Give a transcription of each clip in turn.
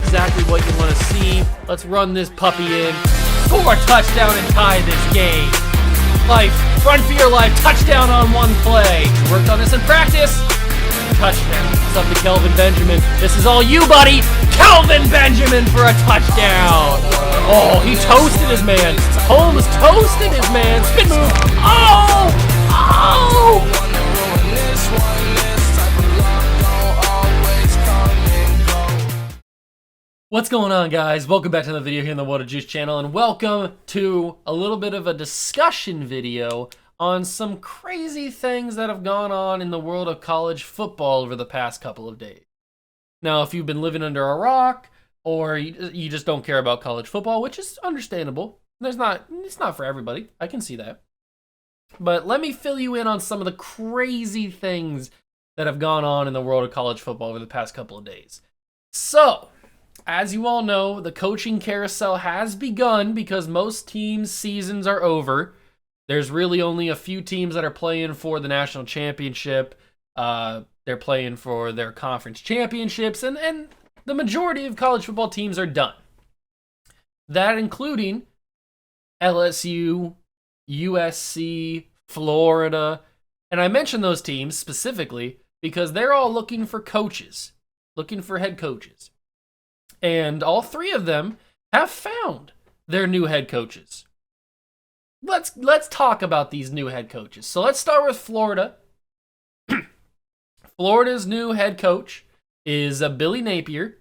exactly what you want to see. Let's run this puppy in. Score a touchdown and tie this game. Life, run for your life, touchdown on one play. Worked on this in practice. Touchdown. It's up to Kelvin Benjamin. This is all you, buddy. Kelvin Benjamin for a touchdown. Oh, he toasted his man. Holmes toasted his man. Spin move. Oh! Oh! What's going on, guys? Welcome back to the video here on the Water Juice channel, and welcome to a little bit of a discussion video on some crazy things that have gone on in the world of college football over the past couple of days. Now, if you've been living under a rock, or you just don't care about college football, which is understandable, it's not for everybody. I can see that. But let me fill you in on some of the crazy things that have gone on in the world of college football over the past couple of days. So, as you all know, the coaching carousel has begun because most teams' seasons are over. There's really only a few teams that are playing for the national championship. They're playing for their conference championships, and the majority of college football teams are done. That including LSU, USC, Florida. And I mention those teams specifically because they're all looking for coaches, looking for head coaches. And all three of them have found their new head coaches. Let's talk about these new head coaches. So let's start with Florida. Florida's new head coach is Billy Napier.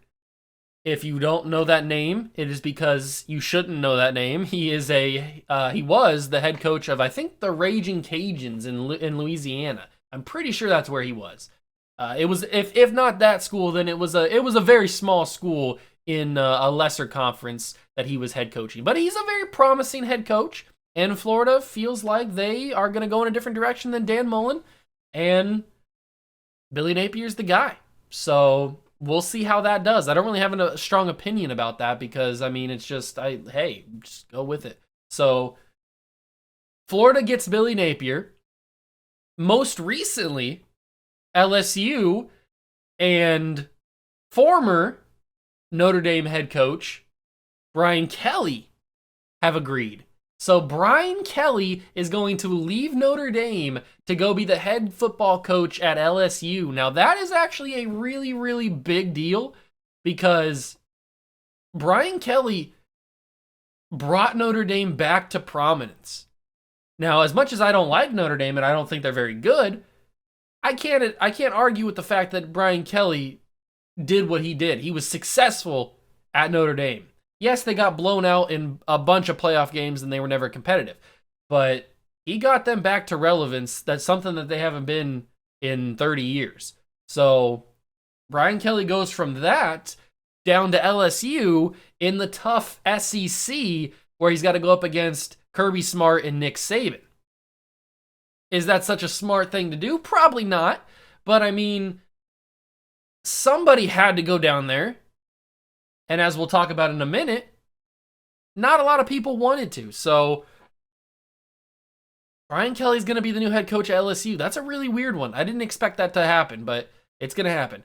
If you don't know that name, it is because you shouldn't know that name. He was the head coach of, I think, the Raging Cajuns in Louisiana. I'm pretty sure that's where he was. It was, if not that school, then it was a very small school in a lesser conference that he was head coaching. But he's a very promising head coach, and Florida feels like they are going to go in a different direction than Dan Mullen, and Billy Napier's the guy. So we'll see how that does. I don't really have a strong opinion about that because, I mean, it's just, hey, just go with it. So Florida gets Billy Napier. Most recently, LSU and former Notre Dame head coach Brian Kelly have agreed. So Brian Kelly is going to leave Notre Dame to go be the head football coach at LSU. Now that is actually a really, really big deal because Brian Kelly brought Notre Dame back to prominence. Now, as much as I don't like Notre Dame and I don't think they're very good, I can't argue with the fact that Brian Kelly did what he did. He was successful at Notre Dame. Yes, they got blown out in a bunch of playoff games and they were never competitive, but he got them back to relevance. That's something that they haven't been in 30 years. So Brian Kelly goes from that down to LSU in the tough SEC where he's got to go up against Kirby Smart and Nick Saban. Is that such a smart thing to do? Probably not. But I mean, somebody had to go down there. And as we'll talk about in a minute, not a lot of people wanted to. So Brian Kelly's going to be the new head coach at LSU. That's a really weird one. I didn't expect that to happen, but it's going to happen.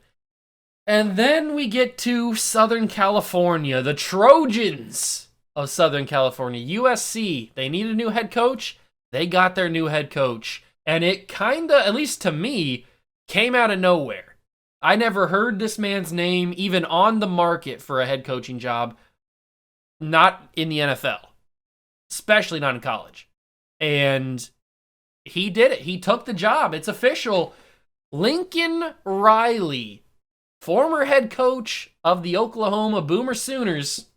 And then we get to Southern California, the Trojans of Southern California, USC. They need a new head coach. They got their new head coach. And it kind of, at least to me, came out of nowhere. I never heard this man's name even on the market for a head coaching job, not in the NFL, especially not in college. And he did it. He took the job. It's official. Lincoln Riley, former head coach of the Oklahoma Boomer Sooners,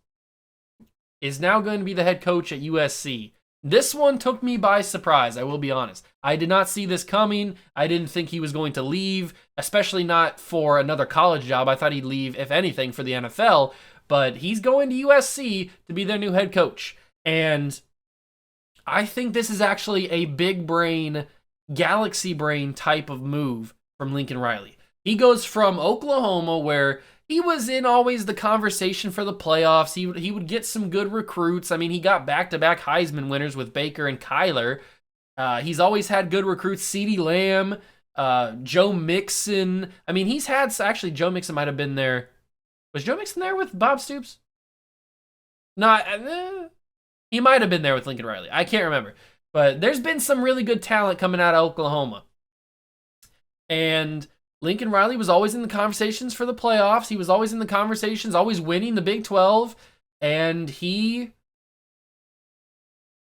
is now going to be the head coach at USC. This one took me by surprise, I will be honest. I did not see this coming. I didn't think he was going to leave, especially not for another college job. I thought he'd leave, if anything, for the NFL. But he's going to USC to be their new head coach. And I think this is actually a big brain, galaxy brain type of move from Lincoln Riley. He goes from Oklahoma, where he was in always the conversation for the playoffs. He would get some good recruits. I mean, he got back-to-back Heisman winners with Baker and Kyler. He's always had good recruits. CeeDee Lamb, Joe Mixon. I mean, he's had... Actually, Joe Mixon might have been there. Was Joe Mixon there with Bob Stoops? No, he might have been there with Lincoln Riley. I can't remember. But there's been some really good talent coming out of Oklahoma. And Lincoln Riley was always in the conversations for the playoffs. He was always in the conversations, always winning the Big 12. And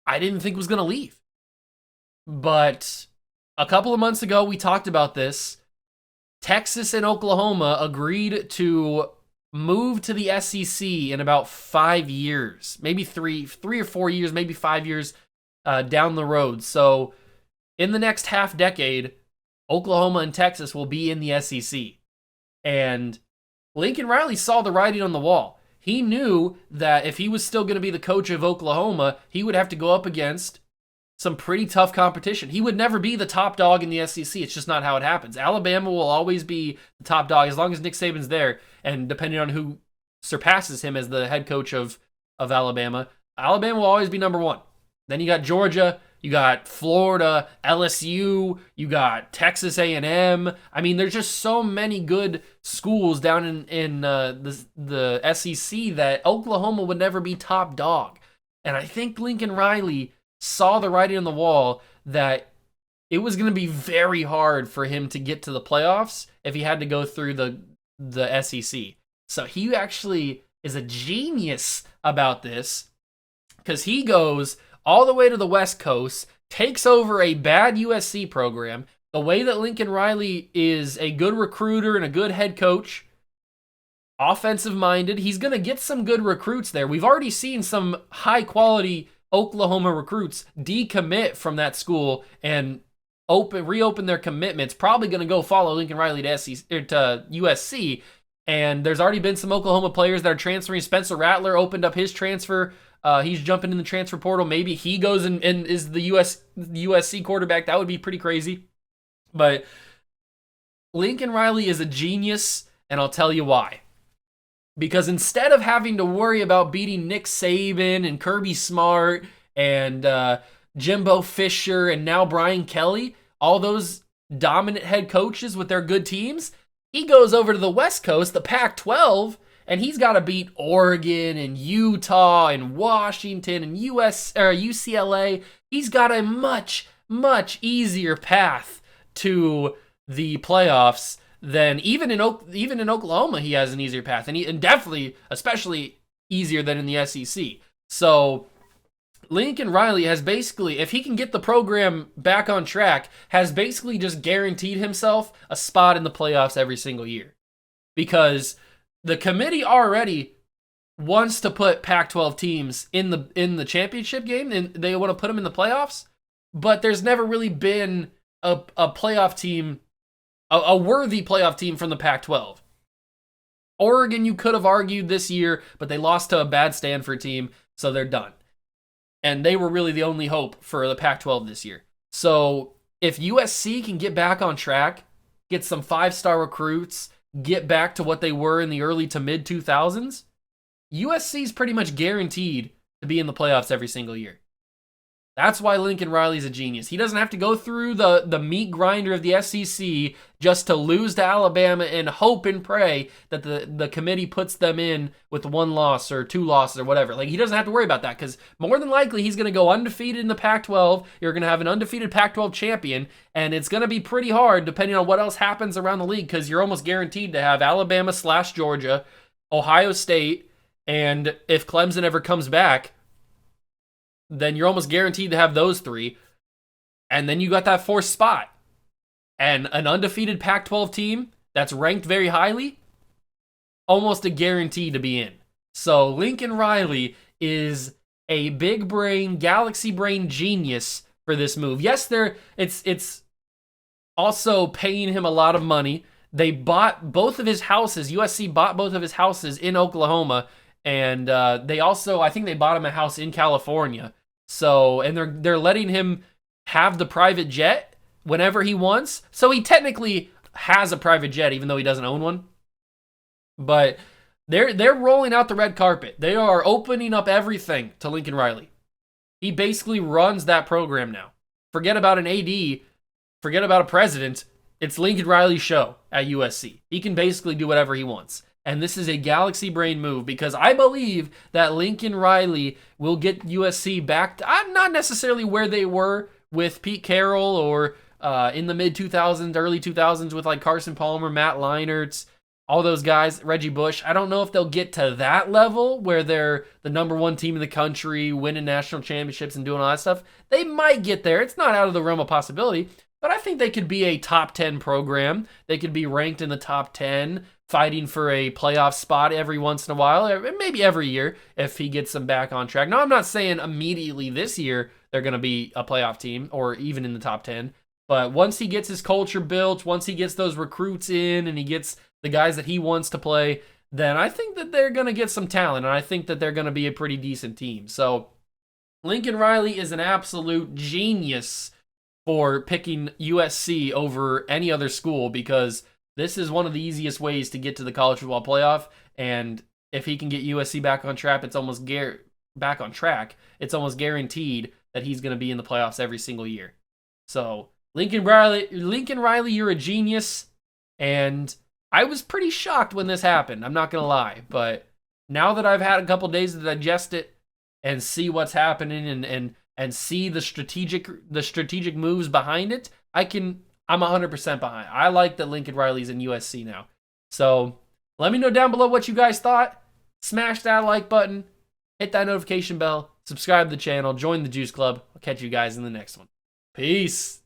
I didn't think was going to leave. But a couple of months ago, we talked about this. Texas and Oklahoma agreed to move to the SEC in about 5 years, maybe three or 4 years, maybe 5 years down the road. So in the next half decade, Oklahoma and Texas will be in the SEC. And Lincoln Riley saw the writing on the wall. He knew that if he was still going to be the coach of Oklahoma, he would have to go up against some pretty tough competition. He would never be the top dog in the SEC. It's just not how it happens. Alabama will always be the top dog as long as Nick Saban's there, and depending on who surpasses him as the head coach of Alabama, Alabama will always be number one. Then you got Georgia, you got Florida, LSU, you got Texas A&M. I mean, there's just so many good schools down in the SEC that Oklahoma would never be top dog. And I think Lincoln Riley saw the writing on the wall that it was going to be very hard for him to get to the playoffs if he had to go through the SEC. So he actually is a genius about this because he goes all the way to the West Coast, takes over a bad USC program. The way that Lincoln Riley is a good recruiter and a good head coach, offensive-minded, he's going to get some good recruits there. We've already seen some high-quality Oklahoma recruits decommit from that school and reopen their commitments. Probably going to go follow Lincoln Riley to USC. And there's already been some Oklahoma players that are transferring. Spencer Rattler opened up his transfer. He's jumping in the transfer portal. Maybe he goes and is the USC quarterback. That would be pretty crazy. But Lincoln Riley is a genius, and I'll tell you why. Because instead of having to worry about beating Nick Saban and Kirby Smart and Jimbo Fisher and now Brian Kelly, all those dominant head coaches with their good teams, he goes over to the West Coast, the Pac-12, and he's got to beat Oregon and Utah and Washington and UCLA. He's got a much, much easier path to the playoffs than even in Oklahoma. He has an easier path, and definitely, especially easier than in the SEC. So Lincoln Riley has basically, if he can get the program back on track, has basically just guaranteed himself a spot in the playoffs every single year. Because the committee already wants to put Pac-12 teams in the championship game, and they want to put them in the playoffs, but there's never really been a playoff team, a worthy playoff team from the Pac-12. Oregon, you could have argued this year, but they lost to a bad Stanford team, so they're done. And they were really the only hope for the Pac-12 this year. So if USC can get back on track, get some 5-star recruits, get back to what they were in the early to mid 2000s, USC is pretty much guaranteed to be in the playoffs every single year. That's why Lincoln Riley's a genius. He doesn't have to go through the meat grinder of the SEC just to lose to Alabama and hope and pray that the committee puts them in with 1 loss or 2 losses or whatever. Like, he doesn't have to worry about that because more than likely he's going to go undefeated in the Pac-12. You're going to have an undefeated Pac-12 champion, and it's going to be pretty hard depending on what else happens around the league because you're almost guaranteed to have Alabama/Georgia, Ohio State, and if Clemson ever comes back, then you're almost guaranteed to have those 3. And then you got that 4th spot. And an undefeated Pac-12 team that's ranked very highly, almost a guarantee to be in. So Lincoln Riley is a big brain, galaxy brain genius for this move. Yes, it's also paying him a lot of money. They bought both of his houses. USC bought both of his houses in Oklahoma. And they also, I think they bought him a house in California. So, and they're letting him have the private jet whenever he wants. So he technically has a private jet, even though he doesn't own one. But they're rolling out the red carpet. They are opening up everything to Lincoln Riley. He basically runs that program now. Forget about an AD. Forget about a president. It's Lincoln Riley's show at USC. He can basically do whatever he wants. And this is a galaxy brain move because I believe that Lincoln Riley will get USC back to, not necessarily where they were with Pete Carroll or in the mid 2000s, early 2000s with like Carson Palmer, Matt Leinertz, all those guys, Reggie Bush. I don't know if they'll get to that level where they're the #1 team in the country, winning national championships and doing all that stuff. They might get there. It's not out of the realm of possibility, but I think they could be a top 10 program. They could be ranked in the top 10, fighting for a playoff spot every once in a while, maybe every year if he gets them back on track. Now, I'm not saying immediately this year they're going to be a playoff team or even in the top 10, but once he gets his culture built, once he gets those recruits in and he gets the guys that he wants to play, then I think that they're going to get some talent, and I think that they're going to be a pretty decent team. So Lincoln Riley is an absolute genius for picking USC over any other school because this is one of the easiest ways to get to the college football playoff, and if he can get USC back on track, it's almost guaranteed that he's going to be in the playoffs every single year. So Lincoln Riley, you're a genius, and I was pretty shocked when this happened. I'm not going to lie, but now that I've had a couple days to digest it and see what's happening and see the strategic moves behind it, I'm 100% behind. I like that Lincoln Riley's in USC now. So let me know down below what you guys thought. Smash that like button, hit that notification bell, subscribe to the channel, join the Juice Club. I'll catch you guys in the next one. Peace.